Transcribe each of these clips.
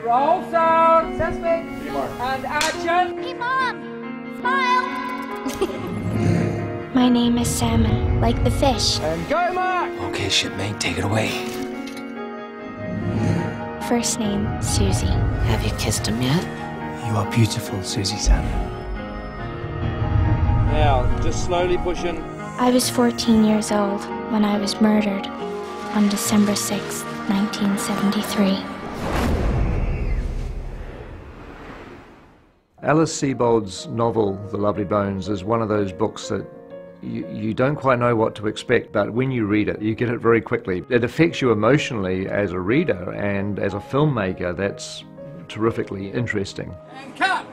Roll sound. Suspect. And action. Hey, Mom! Smile! My name is Salmon, like the fish. And go, Mark. Okay, shipmate, take it away. First name, Susie. Have you kissed him yet? You are beautiful, Susie Salmon. Now, just slowly push in. I was 14 years old when I was murdered on December 6th, 1973. Alice Sebold's novel, The Lovely Bones, is one of those books that you don't quite know what to expect, but when you read it, you get it very quickly. It affects you emotionally as a reader, and as a filmmaker, that's terrifically interesting. And cut!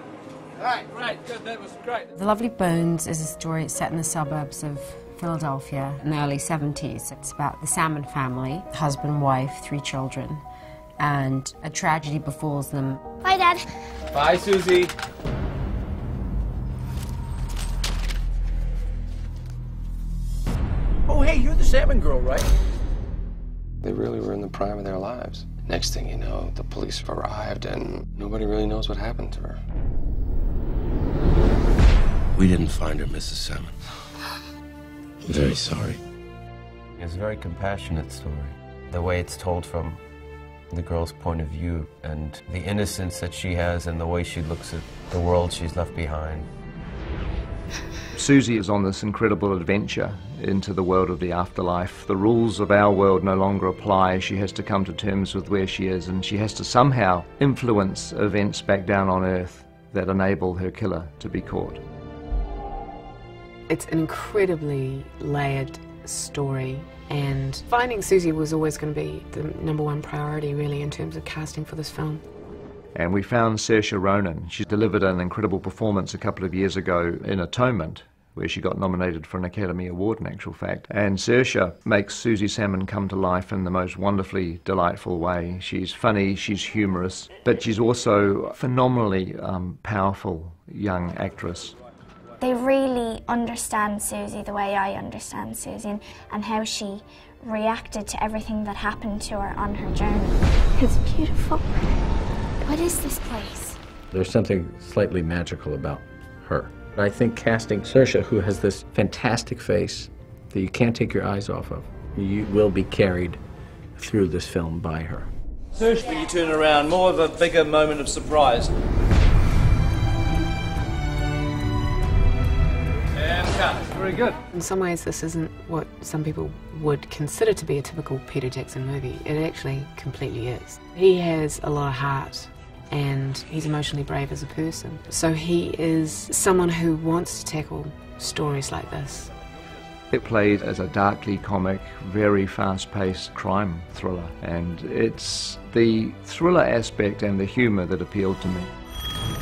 Right, great, good, that was great. The Lovely Bones is a story set in the suburbs of Philadelphia in the early 70s. It's about the Salmon family, husband, wife, 3 children, and a tragedy befalls them. Bye, Dad. Bye, Susie. Oh, hey, you're the Salmon girl, right? They really were in the prime of their lives. Next thing you know, the police have arrived and nobody really knows what happened to her. We didn't find her, Mrs. Salmon. I'm very sorry. It's a very compassionate story. The way it's told from the girl's point of view and the innocence that she has and the way she looks at the world she's left behind. Susie is on this incredible adventure into the world of the afterlife. The rules of our world no longer apply. She has to come to terms with where she is, and she has to somehow influence events back down on Earth that enable her killer to be caught. It's an incredibly layered story, and finding Susie was always going to be the #1 priority, really, in terms of casting for this film. And we found Saoirse Ronan. She delivered an incredible performance a couple of years ago in Atonement, where she got nominated for an Academy Award in actual fact. And Saoirse makes Susie Salmon come to life in the most wonderfully delightful way. She's funny, she's humorous, but she's also a phenomenally powerful young actress. They really understand Susie the way I understand Susie, and how she reacted to everything that happened to her on her journey. It's beautiful. What is this place? There's something slightly magical about her. I think casting Saoirse, who has this fantastic face that you can't take your eyes off of, you will be carried through this film by her. Saoirse, when you turn around, more of a bigger moment of surprise. And cut. Very good. In some ways, this isn't what some people would consider to be a typical Peter Jackson movie. It actually completely is. He has a lot of heart, and he's emotionally brave as a person. So he is someone who wants to tackle stories like this. It played as a darkly comic, very fast-paced crime thriller, and it's the thriller aspect and the humour that appealed to me.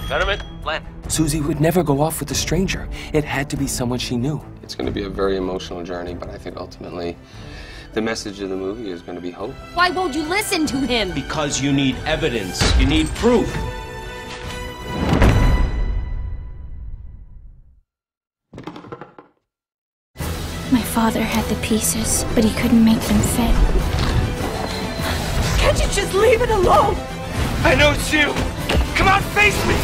Gentlemen, Glenn. Susie would never go off with a stranger. It had to be someone she knew. It's going to be a very emotional journey, but I think ultimately the message of the movie is going to be hope. Why won't you listen to him? Because you need evidence. You need proof. My father had the pieces, but he couldn't make them fit. Can't you just leave it alone? I know it's you. Come on, face me.